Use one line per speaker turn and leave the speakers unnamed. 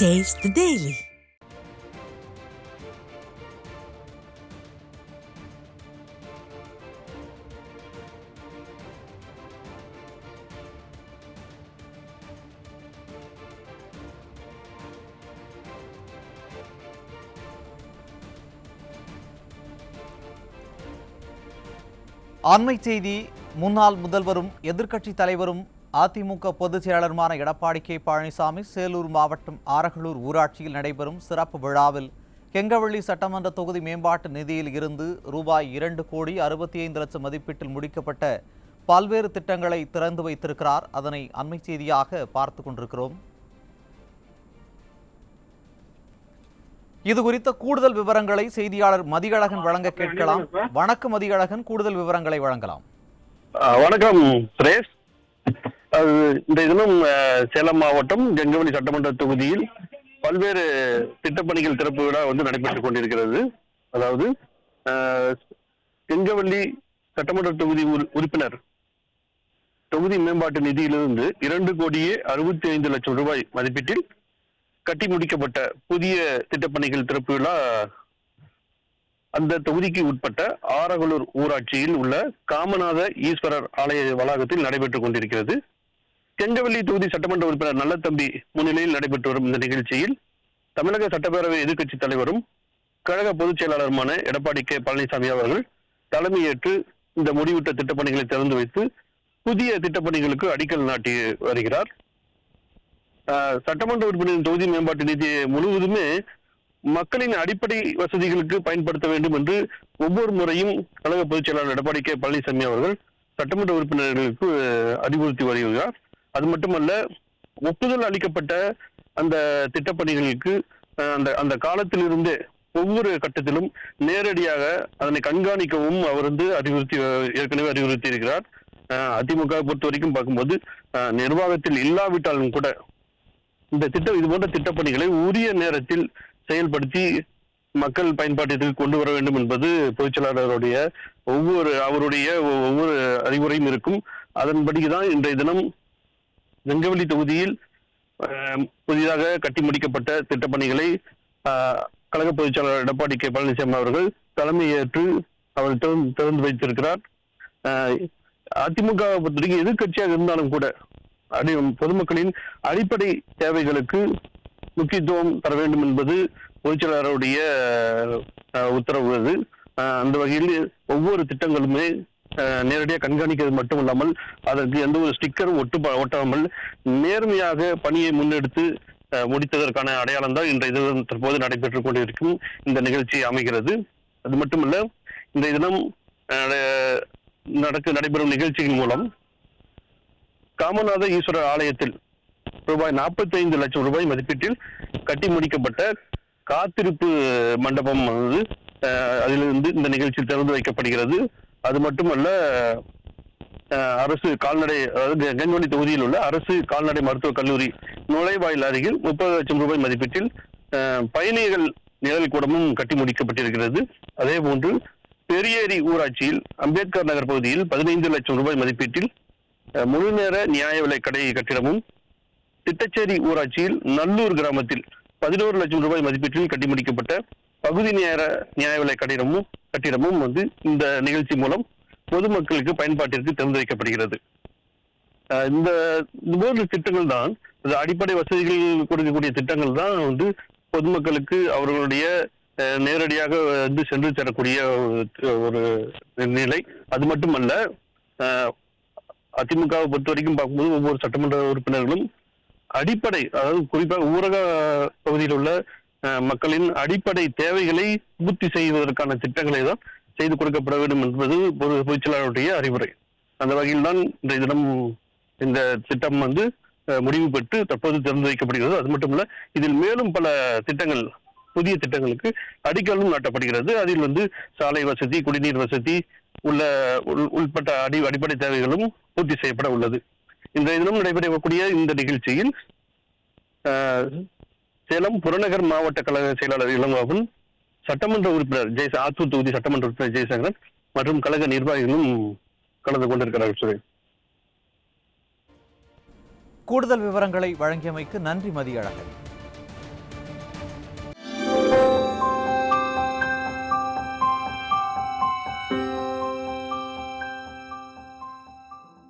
Taste the Daily.
அண்மை செய்தி. முன்னாள் முதல்வரும் எதிர்க்கட்சி தலைவரும் அதிமுக பொதுச் செயலாளருமான எடப்பாடி கே பழனிசாமி சேலூர் மாவட்டம் ஆரகலூர் ஊராட்சியில் நடைபெறும் சிறப்பு விழாவில் கெங்கவள்ளி சட்டமன்ற தொகுதி மேம்பாட்டு நிதியில் இருந்து ரூபாய் 2,65,00,000 மதிப்பீட்டில் முடிக்கப்பட்ட பல்வேறு திட்டங்களை திறந்து வைத்திருக்கிறார். அதனை அண்மை செய்தியாக பார்த்து கொண்டிருக்கிறோம். இது குறித்த கூடுதல் விவரங்களை செய்தியாளர் மதியழகன் வழங்க கேட்கலாம். வணக்கம் மதியழகன், கூடுதல் விவரங்களை வழங்கலாம்.
வணக்கம் சுரேஷ். இந்த தினம் சேலம் மாவட்டம் கெங்கவள்ளி சட்டமன்ற தொகுதியில் பல்வேறு திட்டப்பணிகள் திறப்பு விழா நடைபெற்றுக் கொண்டிருக்கிறது. அதாவது கெங்கவள்ளி சட்டமன்ற தொகுதி உறுப்பினர் தொகுதி மேம்பாட்டு நிதியிலிருந்து 2,65,00,000 ரூபாய் மதிப்பீட்டில் கட்டி முடிக்கப்பட்ட புதிய திட்டப்பணிகள் திறப்பு விழா அந்த தொகுதிக்கு உட்பட்ட ஆரகலூர் ஊராட்சியில் உள்ள காமநாத ஈஸ்வரர் ஆலய வளாகத்தில் நடைபெற்றுக் கொண்டிருக்கிறது. கெங்கவள்ளி தொகுதி சட்டமன்ற உறுப்பினர் நல்லதம்பி முன்னிலையில் நடைபெற்று வரும் இந்த நிகழ்ச்சியில் தமிழக சட்டப்பேரவை எதிர்க்கட்சி தலைவரும் கழக பொதுச் செயலாளருமான எடப்பாடி கே பழனிசாமி அவர்கள் தலைமையேற்று இந்த முடிவுற்ற திட்டப்பணிகளை திறந்து வைத்து புதிய திட்டப்பணிகளுக்கு அடிக்கல் நாட்டி வருகிறார். சட்டமன்ற உறுப்பினரின் தொகுதி மேம்பாட்டு நிதி முழுவதுமே மக்களின் அடிப்படை வசதிகளுக்கு பயன்படுத்த வேண்டும் என்று ஒவ்வொரு முறையும் கழக பொதுச் செயலாளர் எடப்பாடி கே பழனிசாமி அவர்கள் சட்டமன்ற உறுப்பினர்களுக்கு அறிவுறுத்தி வருகிறார். அது மட்டுமல்ல, ஒப்புதல் அளிக்கப்பட்ட அந்த திட்டப்பணிகளுக்கு அந்த காலத்திலிருந்தே ஒவ்வொரு கட்டத்திலும் நேரடியாக அதனை கண்காணிக்கவும் அவர் ஏற்கனவே அறிவுறுத்தி இருக்கிறார். அதிமுக பொறுத்த வரைக்கும் பார்க்கும்போது நிர்வாகத்தில் இல்லாவிட்டாலும் கூட இது போன்ற திட்டப்பணிகளை உரிய நேரத்தில் செயல்படுத்தி மக்கள் பயன்பாட்டிற்கு கொண்டு வர வேண்டும் என்பது பொதுச் செயலாளருடைய அவருடைய ஒவ்வொரு அறிவுரையும் இருக்கும். அதன்படிதான் இன்றைய தினம் கெங்கவள்ளி தொகுதியில் புதிதாக கட்டி முடிக்கப்பட்ட திட்டப்பணிகளை கழக பொதுச் செயலாளர் எடப்பாடி கே பழனிசாமி அவர்கள் தலைமையேற்று அவர் திறந்து வைத்திருக்கிறார். அதிமுக பொறுத்தவரைக்கும் எதிர்கட்சியாக இருந்தாலும் கூட பொதுமக்களின் அடிப்படை தேவைகளுக்கு முக்கியத்துவம் தர வேண்டும் என்பது பொதுச் செயலாளருடைய உத்தரவு. அது அந்த வகையில் ஒவ்வொரு திட்டங்களுமே நேரடியாக கண்காணிக்கிறது மட்டுமல்லாமல் அதற்கு எந்த ஒரு ஸ்டிக்கரும் ஒட்டாமல் நேர்மையாக பணியை முன்னெடுத்து முடித்ததற்கான அடையாளம் தான் இன்றைய தினம் தற்போது நடைபெற்றுக் கொண்டிருக்கும் இந்த நிகழ்ச்சி அமைகிறது. அது மட்டுமல்ல, இன்றைய தினம் நடைபெறும் நிகழ்ச்சியின் மூலம் காமநாத ஈஸ்வரர் ஆலயத்தில் ரூபாய் 45,00,000 ரூபாய் மதிப்பீட்டில் கட்டி முடிக்கப்பட்ட காத்திருப்பு மண்டபம் அதிலிருந்து இந்த நிகழ்ச்சி திறந்து வைக்கப்படுகிறது. அது மட்டுமல்ல, அரசு கால்நடை, அதாவது கெங்கவள்ளி தொகுதியில் உள்ள அரசு கால்நடை மருத்துவக் கல்லூரி நுழைவாயில் அருகில் 30,00,000 ரூபாய் மதிப்பீட்டில் பயணிகள் நிழல் கூடமும் கட்டி முடிக்கப்பட்டிருக்கிறது. அதே போன்று பெரியேரி ஊராட்சியில் அம்பேத்கர் நகர் பகுதியில் 15,00,000 ரூபாய் மதிப்பீட்டில் முழு நேர நியாய விலை கடை கட்டிடமும், திட்டச்சேரி ஊராட்சியில் நல்லூர் கிராமத்தில் 11,00,000 ரூபாய் மதிப்பீட்டில் கட்டி முடிக்கப்பட்ட பகுதி நேர நியாய விலை கட்டிடமும் இந்த நிகழ்ச்சி மூலம் பொதுமக்களுக்கு பயன்பாட்டிற்கு திறந்து வைக்கப்படுகிறது. இந்த போன்ற திட்டங்கள் தான், அடிப்படை வசதிகள் கொடுக்கக்கூடிய திட்டங்கள் தான் பொதுமக்களுக்கு அவர்களுடைய நேரடியாக சென்று தரக்கூடிய ஒரு நிலை. அது மட்டுமல்ல, அதிமுகவை பொறுத்த வரைக்கும் பார்க்கும்போது ஒவ்வொரு சட்டமன்ற உறுப்பினர்களும் அடிப்படை, அதாவது குறிப்பாக ஊரக பகுதியில் உள்ள மக்களின் அடிப்படை தேவைகளை பூர்த்தி செய்வதற்கான திட்டங்களை தான் செய்து கொடுக்கப்பட வேண்டும் என்பது பொதுச் செயலாளருடைய அறிவுரை. அந்த வகையில் தான் இந்த தினம் இந்த திட்டம் முடிவு பெற்று தற்போது திறந்து வைக்கப்படுகிறது. அது மட்டுமல்ல, இதில் மேலும் பல திட்டங்கள், புதிய திட்டங்களுக்கு அடிக்கலும் நாட்டப்படுகிறது. அதில் சாலை வசதி, குடிநீர் வசதி உள்பட்ட அடிப்படை தேவைகளும் பூர்த்தி செய்யப்பட உள்ளது. இன்றைய தினம் நடைபெறக்கூடிய இந்த நிகழ்ச்சியில் சேலம் புறநகர் மாவட்ட கழக செயலாளர் இளங்கோவன், சட்டமன்ற உறுப்பினர் ஆத்தூர் தொகுதி சட்டமன்ற உறுப்பினர் ஜெயசங்கரன் மற்றும் கழக நிர்வாகிகளும் கலந்து கொண்டிருக்கிறார்கள்.
கூடுதல் விவரங்களை வழங்கியமைக்கு நன்றி மதியழகன்.